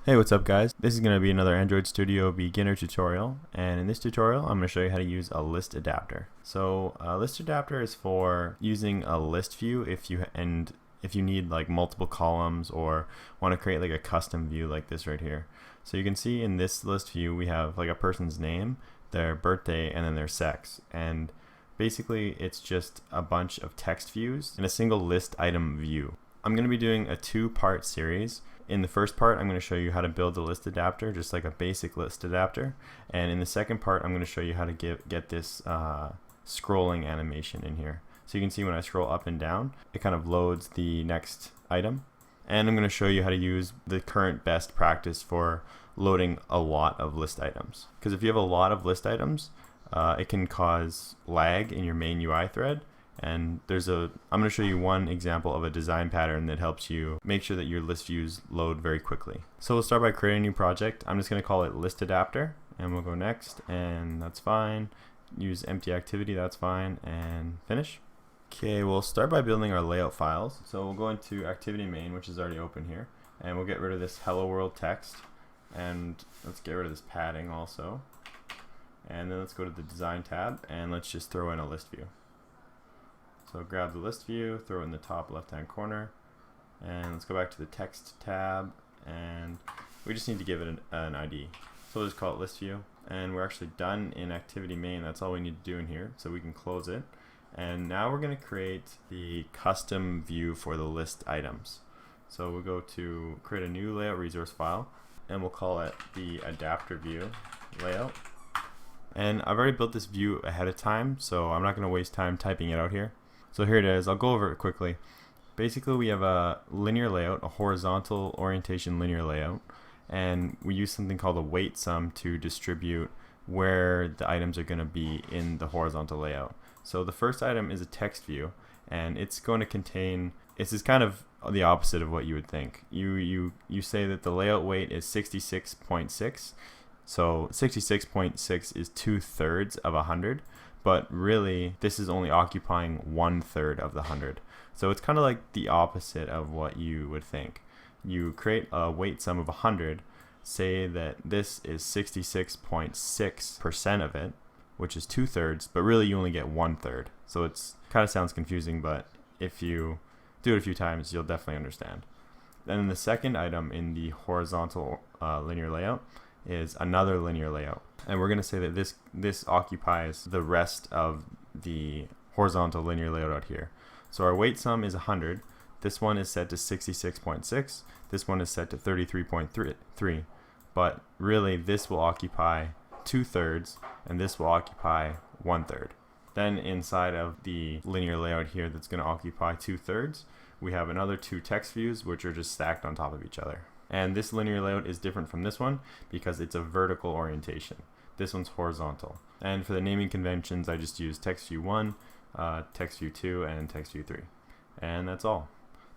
Hey, what's up guys? This is going to be another Android Studio beginner tutorial, and in this tutorial I'm going to show you how to use a ListAdapter. So a ListAdapter is for using a list view if you need like multiple columns or want to create like a custom view like this right here. So you can see in this list view we have like a person's name, their birthday, and then their sex, and basically it's just a bunch of text views in a single list item view. I'm going to be doing a two-part series. In the first part, I'm going to show you how to build a list adapter, just like a basic list adapter. And in the second part, I'm going to show you how to get this scrolling animation in here. So you can see when I scroll up and down, it kind of loads the next item. And I'm going to show you how to use the current best practice for loading a lot of list items. Because if you have a lot of list items, it can cause lag in your main UI thread. And I'm going to show you one example of a design pattern that helps you make sure that your list views load very quickly. So we'll start by creating a new project. I'm just going to call it ListAdapter, and we'll go next, and that's fine. Use empty activity, that's fine, and finish. Okay, we'll start by building our layout files. So we'll go into activity main, which is already open here, and we'll get rid of this hello world text, and let's get rid of this padding also. And then let's go to the design tab, and let's just throw in a list view. So grab the list view, throw it in the top left hand corner, and let's go back to the text tab, and we just need to give it an ID. So we'll just call it list view, and we're actually done in activity main. That's all we need to do in here, so we can close it. And now we're going to create the custom view for the list items. So we'll go to create a new layout resource file, and we'll call it the adapter view layout. And I've already built this view ahead of time, so I'm not going to waste time typing it out here. So here it is. I'll go over it quickly. Basically, we have a linear layout, a horizontal orientation linear layout, and we use something called a weight sum to distribute where the items are going to be in the horizontal layout. So the first item is a text view, and it's going to contain, this is kind of the opposite of what you would think. You say that the layout weight is 66.6. So 66.6 is 2/3 of 100. But really, this is only occupying 1/3 of the 100. So it's kind of like the opposite of what you would think. You create a weight sum of 100, say that this is 66.6% of it, which is 2/3, but really you only get 1/3. So it's kind of sounds confusing, but if you do it a few times, you'll definitely understand. Then the second item in the horizontal linear layout is another linear layout. And we're going to say that this occupies the rest of the horizontal linear layout out here. So our weight sum is 100. This one is set to 66.6. This one is set to 33.3. But really, this will occupy 2/3, and this will occupy 1/3. Then inside of the linear layout here that's going to occupy 2/3, we have another two text views, which are just stacked on top of each other. And this linear layout is different from this one because it's a vertical orientation. This one's horizontal. And for the naming conventions, I just use text view 1, text view 2, and text view 3. And that's all.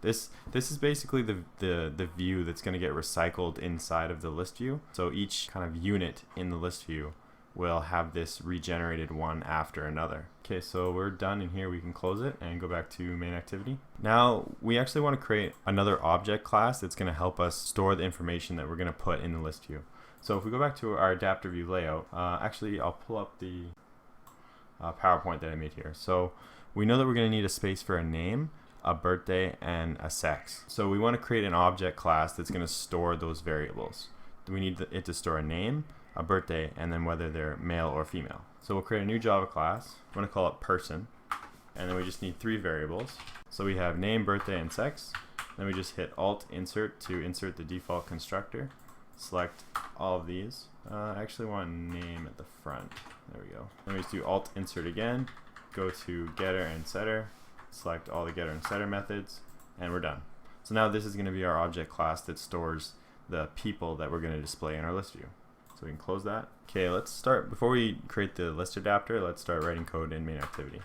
This is basically the view that's going to get recycled inside of the list view. So each kind of unit in the list view will have this regenerated one after another. Okay, so we're done in here. We can close it and go back to main activity. Now we actually want to create another object class that's going to help us store the information that we're going to put in the list view. So if we go back to our adapter view layout, actually I'll pull up the PowerPoint that I made here. So we know that we're going to need a space for a name, a birthday, and a sex. So we want to create an object class that's going to store those variables. We need it to store a name, a birthday, and then whether they're male or female. So we'll create a new Java class. I'm going to call it person, and then we just need 3 variables. So we have name, birthday, and sex. Then we just hit Alt Insert to insert the default constructor. Select all of these. I actually want name at the front. There we go. Then we just do Alt Insert again. Go to getter and setter. Select all the getter and setter methods, and we're done. So now this is going to be our object class that stores the people that we're going to display in our list view. So we can close that. Okay, let's start. Before we create the list adapter, let's start writing code in main activity.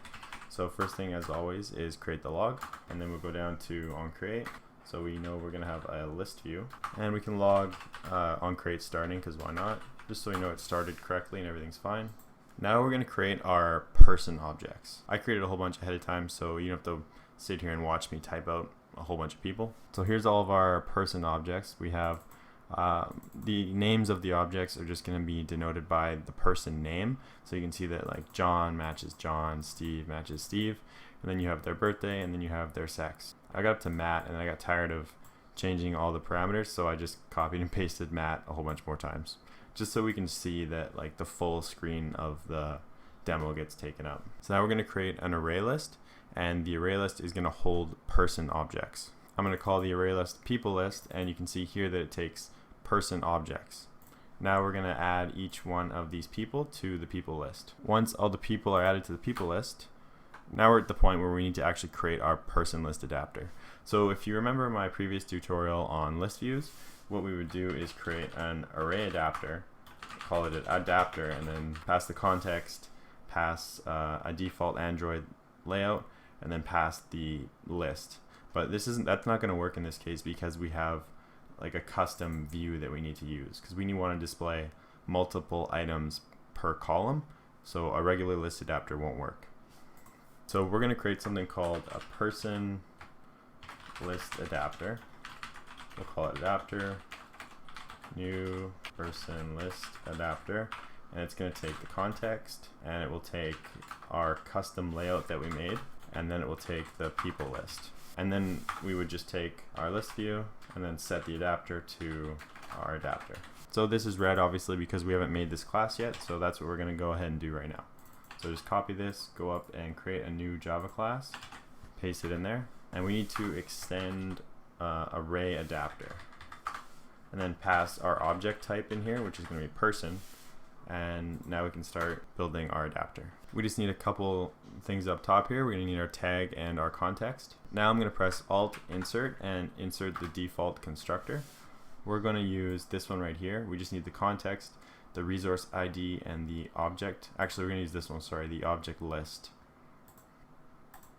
So first thing, as always, is create the log, and then we'll go down to onCreate. So we know we're going to have a list view, and we can log onCreate starting, because why not? Just so we know it started correctly and everything's fine. Now we're going to create our person objects. I created a whole bunch ahead of time, so you don't have to sit here and watch me type out a whole bunch of people. So here's all of our person objects. We have The names of the objects are just going to be denoted by the person name. So you can see that like John matches John, Steve matches Steve, and then you have their birthday, and then you have their sex. I got up to Matt, and I got tired of changing all the parameters, so I just copied and pasted Matt a whole bunch more times, just so we can see that like the full screen of the demo gets taken up. So now we're going to create an array list, and the array list is going to hold person objects. I'm going to call the array list people list, and you can see here that it takes person objects. Now we're going to add each one of these people to the people list. Once all the people are added to the people list, now we're at the point where we need to actually create our person list adapter. So if you remember my previous tutorial on ListViews, what we would do is create an array adapter, call it an adapter, and then pass the context, pass a default Android layout, and then pass the list. But that's not going to work in this case because we have like a custom view that we need to use, because we want to display multiple items per column, so a regular list adapter won't work. So we're going to create something called a person list adapter. We'll call it adapter, new person list adapter, and it's going to take the context, and it will take our custom layout that we made, and then it will take the people list. And then we would just take our list view and then set the adapter to our adapter. So this is red obviously because we haven't made this class yet, so that's what we're going to go ahead and do right now. So just copy this, go up and create a new Java class, paste it in there, and we need to extend array adapter, and then pass our object type in here, which is going to be person, and now we can start building our adapter. We just need a couple things up top here. We're going to need our tag and our context. Now I'm going to press Alt Insert and insert the default constructor. We're going to use this one right here. We just need the context, the resource ID, and the object. Actually, we're going to use this one, sorry, the object list.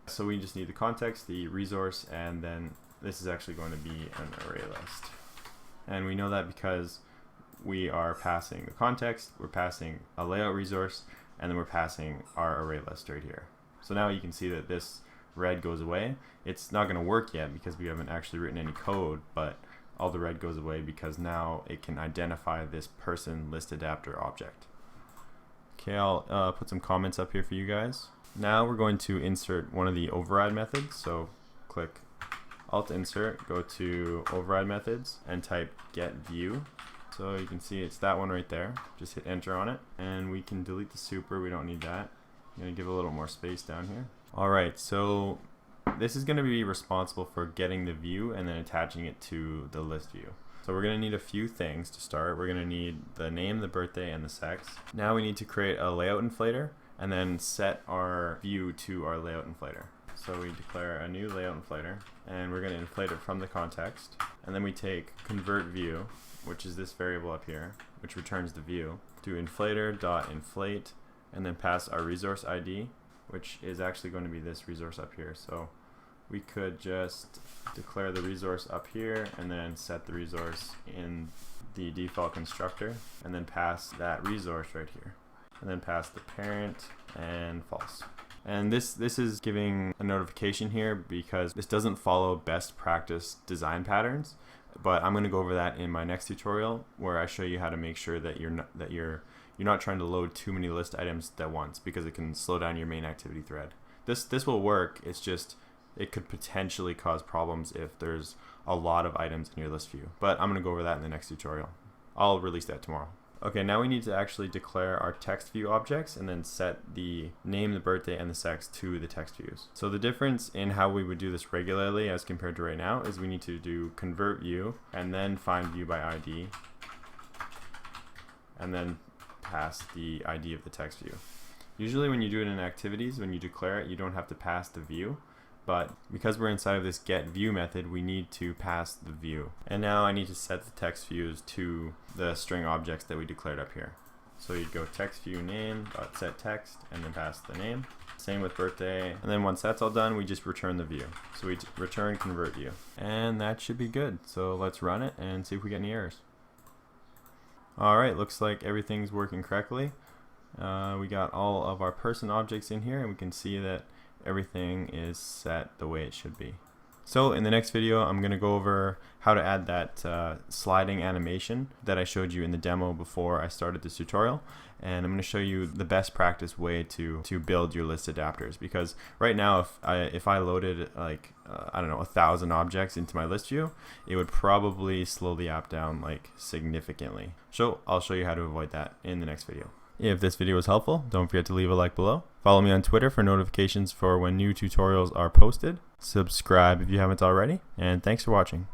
So we just need the context, the resource, and then this is actually going to be an array list. And we know that because we are passing the context, we're passing a layout resource, and then we're passing our array list right here. So now you can see that this red goes away. It's not going to work yet because we haven't actually written any code, but all the red goes away because now it can identify this person list adapter object. Okay, I'll put some comments up here for you guys. Now we're going to insert one of the override methods. So click Alt Insert, go to override methods, and type get view. So you can see it's that one right there. Just hit enter on it, and we can delete the super. We don't need that. I'm going to give a little more space down here. Alright, so this is going to be responsible for getting the view and then attaching it to the list view. So we're going to need a few things to start. We're going to need the name, the birthday, and the sex. Now we need to create a layout inflator and then set our view to our layout inflator. So we declare a new layout inflator, and we're going to inflate it from the context. And then we take convert view, which is this variable up here, which returns the view, do inflator.inflate, and then pass our resource ID, which is actually going to be this resource up here. So we could just declare the resource up here and then set the resource in the default constructor, and then pass that resource right here, and then pass the parent and false. And this is giving a notification here because this doesn't follow best practice design patterns, but I'm going to go over that in my next tutorial where I show you how to make sure that you're not trying to load too many list items at once, because it can slow down your main activity thread. This will work, it's just it could potentially cause problems if there's a lot of items in your list view. But I'm going to go over that in the next tutorial. I'll release that tomorrow. Okay, now we need to actually declare our text view objects and then set the name, the birthday, and the sex to the text views. So the difference in how we would do this regularly as compared to right now is we need to do convert view and then find view by ID, and then pass the ID of the text view. Usually when you do it in activities, when you declare it, you don't have to pass the view, but because we're inside of this get view method, we need to pass the view. And now I need to set the text views to the string objects that we declared up here. So you'd go text view name dot set text and then pass the name. Same with birthday, and then once that's all done, we just return the view. So we return convert view, and that should be good. So let's run it and see if we get any errors. Alright, looks like everything's working correctly. We got all of our person objects in here, and we can see that everything is set the way it should be. So in the next video, I'm going to go over how to add that sliding animation that I showed you in the demo before I started this tutorial. And I'm going to show you the best practice way to build your list adapters, because right now if I loaded like I don't know, 1,000 objects into my list view, it would probably slow the app down like significantly. So I'll show you how to avoid that in the next video. If this video was helpful, don't forget to leave a like below. Follow me on Twitter for notifications for when new tutorials are posted. Subscribe if you haven't already, and thanks for watching.